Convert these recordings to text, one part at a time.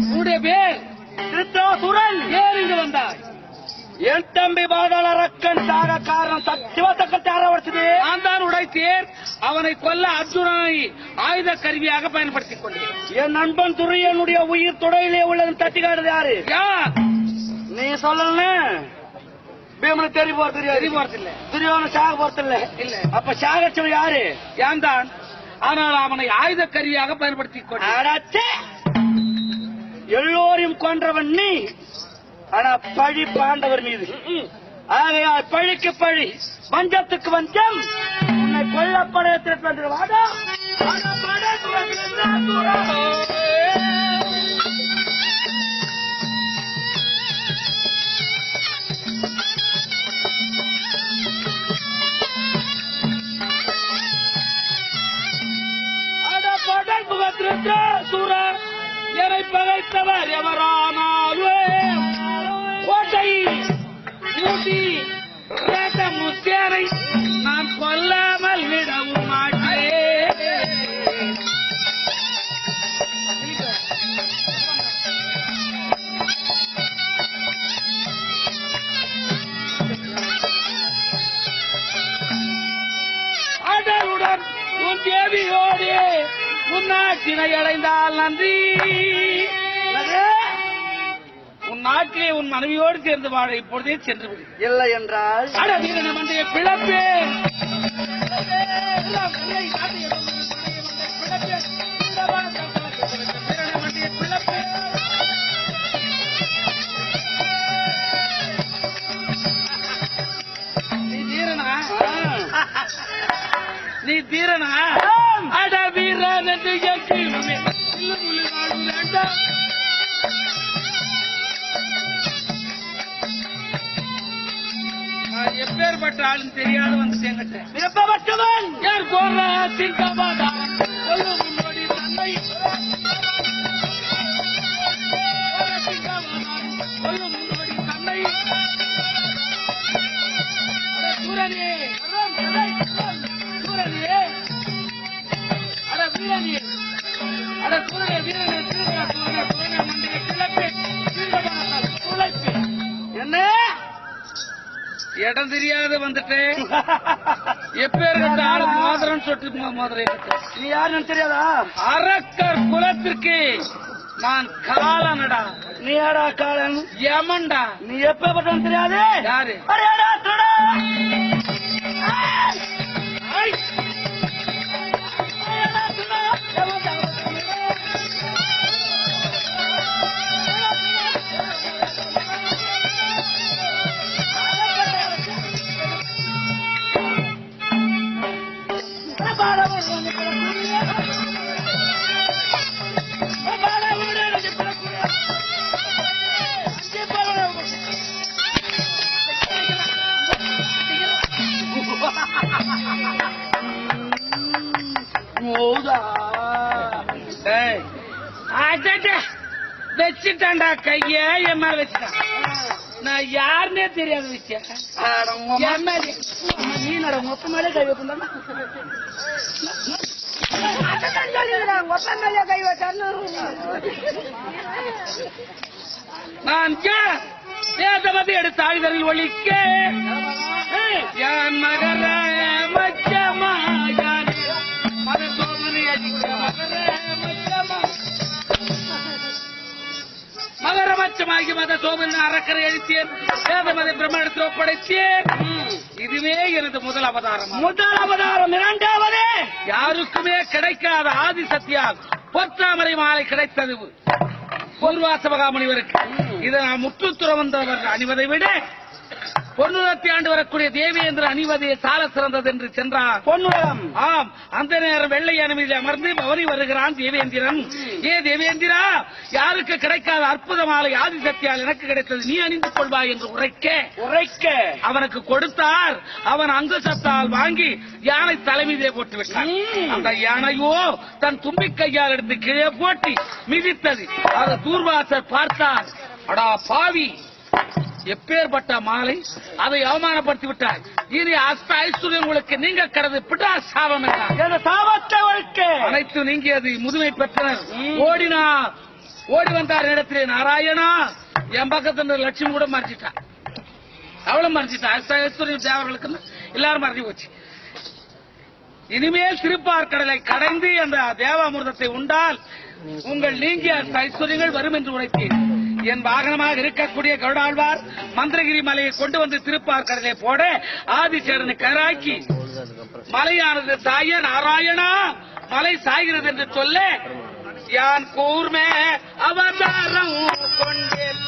உன்னுடைய பேர் திருத்தாசுரன். ஏன் இங்கு வந்தாய்? என் தம்பி பாதாள ரக்கன் சாக காரணம் சிவசக்கத்தை ஆரம்பிச்சது. நான் தான் உடைத்தேன். அவனை கொல்ல அர்ஜுனனை ஆயுத கருவியாக பயன்படுத்திக் கொண்டேன். என் நண்பன் துரியனுடைய உயிர் துடையிலே உள்ளது தட்டி காட்டுது யாரு? யார்? நீ சொல்லல. பீமனுக்கு தெரிய போறது தெரியுமாறதில்லை. துரியோன சாக போறதில்ல. இல்ல. அப்ப சாகச்சவன் யாரு? யான் தான். ஆனால் அவனை ஆயுத கருவியாக பயன்படுத்திக் கொண்டேன். அடச்சே! எல்லோரையும் கொன்றவன் நீ. ஆனா பழி பாண்டவர் மீது. ஆகையால் பழிக்கு பழி, வஞ்சத்துக்கு வஞ்சம். உன்னை கொல்லப்பட எடுத்துட்டு வந்துடுவாடா. சூரா, என்னை பகைத்தவர் எவரானாலும் கோட்டை மூட்டி முத்தியாரை நான் கொல்லாமல் விடவும் மாட்டேன். அடருடன் உன் தேவியோடு உன் நாட்டினை அடைந்தால் நன்றி. உன் நாட்டிலே உன் மனைவியோடு சேர்ந்து வாழ இப்பொழுதே சென்று விடு. இல்லை என்றால் அடவீரன மண்டைய பிளப்பே. நீ தீரனா? நீ தீரனா? அட வீரன் என்று கேட்கிறோமே. எப்பேற்பட்ட ஆளும் தெரியாத வந்துட்டேங்கிட்ட. எப்பவற்றவன் யார் கோர சிங்கமாதா சொல்லும் முன்னோடி தன்னை சொல்லும் முன்னோடி தன்னை சூரனே சூரனே அட வீரனே அட சூரனே வீரனே சூரனே சூரனே சூரனே மண்டிய கிளப்பே சிங்கமாதா சுளைப்பே. என்ன இடம் தெரியாத வந்துட்டேன். எப்பேற்பட்ட ஆளு மோதிரம் சொட்டு மோதிரம். நீ யாருன்னு தெரியாதா? அரக்கர் குலத்திற்கு நான் காலனடா. நீ யாரா காலன்? யமன்டா. நீ எப்பவற்றவன் தெரியாது? யாரு? அடடா சுடா. ஐ! வச்சுட்டான்டா கைய என் மேல வச்சுட்டான். நான் யாருன்னே தெரியாத விஷயம். நீ நட மொத்த மேலே கை வைப்பா. கை வச்சான்னு நான் வேதமதி எடுத்து ஆயுதரில் ஒழிக்க யான் மகர மச்சமா மத சோதனை அடிக்க மகரமச்சமாகி மத சோதனை அறக்கரை அழித்தேன். வேதமதி பிரம்மணத்தில் ஒப்படைத்தேன். இதுவே எனது முதல் அவதாரம். முதல் அவதாரம். இரண்டாவது யாருக்குமே கிடைக்காத ஆதி சத்தியால் பொற்றாமரை மாலை கிடைத்தது பூர்வாச மகாமுனிவருக்கு. இதை நான் முற்றுத்துற வந்தவர் அணிவதை விட பொன்னுலத்தை ஆண்டு வரக்கூடிய தேவேந்திர அணிவதே சால சிறந்தது என்று சென்றார். பொன்னுலம். ஆம், அந்த நேரம் வெள்ளை அணிமையில் அமர்ந்து பவனி வருகிறான் தேவேந்திரன். ஏ தேவேந்திரா, யாருக்கு கிடைக்காத அற்புதமான ஆதி சக்தியால் எனக்கு கிடைத்தது, நீ அணிந்து கொள்வாய் என்று உரைக்க அவனுக்கு கொடுத்தார். அவன் அங்குசத்தால் வாங்கி யானை தலைமீதே போட்டு விட்டான். அந்த யானையோ தன் தும்பிக்கையால் எடுத்து கீழே போட்டி மிதித்தது. அது தூர்வாசர் பார்த்தார். அடா பாவி, எப்பேற்பட்ட மாலை, அதை அவமானப்படுத்தி விட்டார். இனி அஷ்ட ஐஸ்வர்யம் உங்களுக்கு நீங்க கடது பிடா சாபம் என்றார். சாபத்தை ஒழிக்க அனைத்து நீங்கியது. முதுமை பெற்றனர் ஓடினார். ஓடி வந்தார் இடத்திலே, நாராயணா என் பக்கத்துல லட்சுமி கூட மறைச்சிட்டா, அவளும் மறைச்சிட்டா. தேவர்களுக்கு எல்லாரும் மறைஞ்சு போச்சு. இனிமேல் திருப்பார்கடலை கடைந்து அந்த தேவாமிர்தத்தை உண்டால் உங்கள் நீங்கிய ஐஸ்வர்யங்கள் வரும் என்று உரைத்தேன். என் வாகனமாக இருக்கக்கூடிய கருடாழ்வார் மந்திரகிரி மலையை கொண்டு வந்து திருப்பார்கடலை போட ஆதிசேரனை கராக்கி மலையானது தாய நாராயணா மலை சாய்கிறது என்று சொல்ல யான் கூர்மே அவதாரம் கொண்டேன்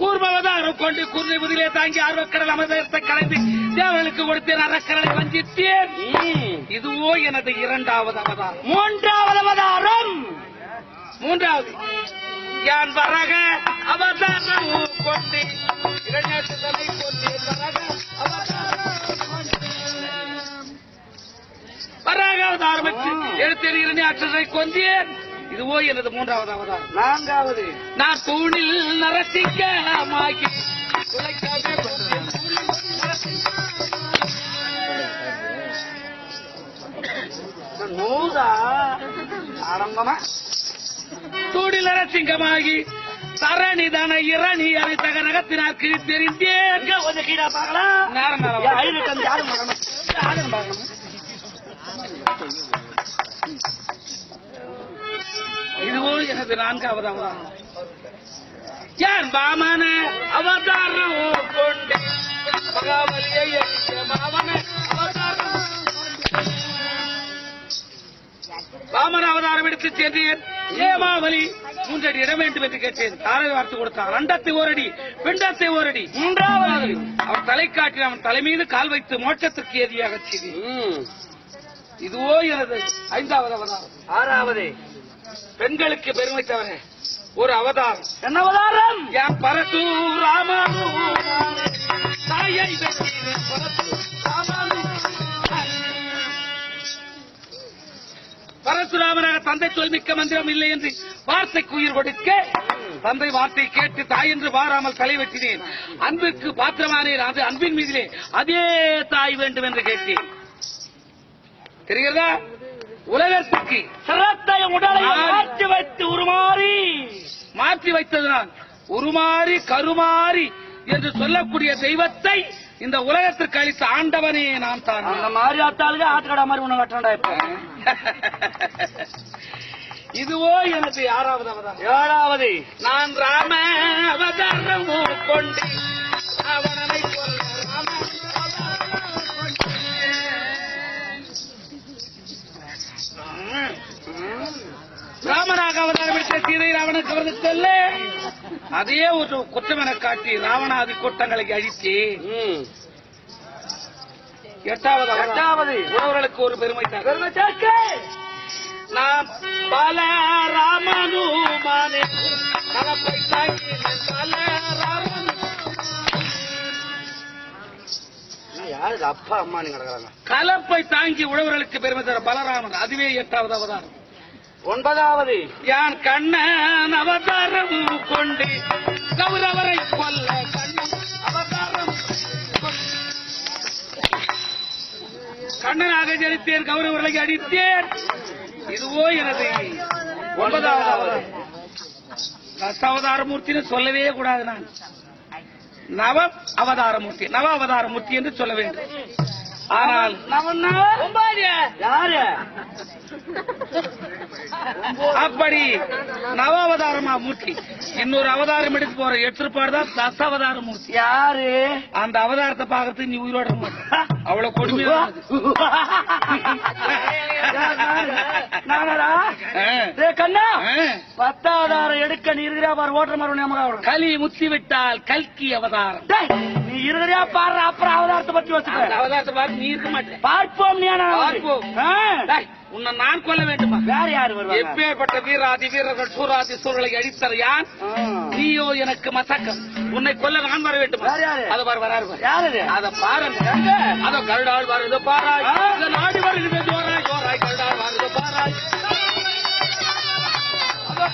கூர்மவதாரம் கொண்டு குர்ணை முதிலே தாங்கி ஆர்வக்கடல் அமிர்தத்தை கலந்து தேவர்களுக்கு கொடுத்தேன், அறக்கடலை வஞ்சித்தேன். இதுவோ எனது இரண்டாவது அவதாரம். மூன்றாவது அவதாரம். மூன்றாவது யான் வரக அவதாரம் கொண்டு வரக அவதாரம் எடுத்தேன், இரண்டாற்றலை கொண்டேன். இதுவோ எனது மூன்றாவது அவதாரம். நான்காவது நான் தூணில் நரசிங்கமாகி நூதா ஆரம்பமா தூணில் நரசிங்கமாகி தரணிதன இரணி அதை தகரகத்தினால் கிழித்தெறிந்தேன். கொஞ்சம் கீழே பார்க்கலாம். இதுவோ எனது நான்காவது அவதாரம். யான் வாமன அவதாரம் கொண்டு மகாபலியை வாமன அவதாரம் எடுத்து சென்றேன். ஏமாவலி 3 அடி இடம் வேண்டும் என்று கேட்டேன். தாரை வார்த்து கொடுத்தார். அண்டத்தை ஓரடி பிண்டத்தை ஓரடி. மூன்றாவது அவர் தலை காட்டி அவன் தலைமீது கால் வைத்து மோட்சத்திற்கு ஏதியாக செய்தேன். இதுவோ எனது 5வது அவதாரம். ஆறாவது பெண்களுக்கு பெருமை தவிர ஒரு அவதாரம். என்ன அவதாரம்? என் பரசுராமன் தாயை பரசுராமனாக தந்தை தொல்மிக்க மந்திரம் இல்லை என்று வார்த்தைக்கு உயிர் கொடுக்க தந்தை வார்த்தை கேட்டு தாய் என்று பாராமல் தலை வெட்டினேன். அன்பிற்கு பாத்திரமானேன். அது அன்பின் மீதிலே அதே தாய் வேண்டும் என்று கேட்டேன். தெரிகிறதா? உலகத்துக்கு சிரத்தை உடலை மாற்றி வைத்து மாற்றி வைத்தது நான். உருமாறி கருமாறி என்று சொல்லக்கூடிய தெய்வத்தை இந்த உலகத்திற்கு அளித்த ஆண்டவனே நான் தான். அந்த மாதிரி ஆத்தாளுக்கு ஆட்டுக்கடா மாதிரி உணவு கட்டண்டா. இப்ப இதுவோ எனது 6வது அவதாரம். 7வது நான் ராம அவதாரம் கொண்டு அவனை கொல்ல ராமனாக அவதாரம் எடுத்த சீதை ராவணனுக்கு அவரது சொல்ல அதே ஒரு குற்றம் என காட்டி ராவணாதி கூட்டங்களை அழித்து 8வது உறவர்களுக்கு ஒரு பெருமை சேர்க்க நான் பல ராமனுமானே கலப்பை தாங்கி யாரு அப்பா அம்மானு கிடக்குறாங்க. கலப்பை தாங்கி உழவர்களுக்கு பெருமை தர பலராமன். அதுவே 8வது அவதாரம். 9வது யான் கண்ணன் அவதாரம் கொண்டு கௌரவரை கொல்ல கண்ணன் அவதாரம் கண்ணனாக ஜனித்தேன், கௌரவர்களை அடித்தேன். இதுவோ எனது 9வது தசாவதாரமூர்த்தின்னு சொல்லவே கூடாது. நான் நவ அவதாரமூர்த்தி நவ அவதாரமூர்த்தி என்று சொல்ல வேண்டும். ஆனால் யாரு அப்படி நவ அவதாரமா மூர்த்தி இன்னொரு அவதாரம் எடுத்து போற எடுத்துப்பாடுதான் தசாவதார மூர்த்தி. யாரு அந்த அவதாரத்தை பாக்கிறதுக்கு நீ உயிரோட மாட்ட. அவ்வளவு கொடுமையா கண்ணா 10ஆவதாரம் எடுக்க நீ இருக்கிறா பாரு. ஓட்டுற மாதிரி கலி முத்தி விட்டால் கல்கி அவதாரம் நீ இருக்கிறா பாரு. அப்புறம் அவதாரத்தை பத்தி வச்சுக்க. அவதாரத்தை பார்த்து நீ இருக்க மாட்டேன். பார்ப்போம் நீ பார்ப்போம். உன்னை நான் கொல்ல வேண்டுமா? வேற யாரு வருவாங்க? எப்பேற்பட்ட வீராதி வீரர்கள் சூராதி சூழலை அடித்தர் யான். நீயோ எனக்கு மசக்கம். உன்னை கொல்ல நான் வர வேண்டுமா? அதை வராரு. யாரு அதை பாருங்க. அதோ கருடாள் வருது பாராய். நாடி வருகிறது ஜோராய் ஜோராய். கருடாள் வருது பாராய். அதோ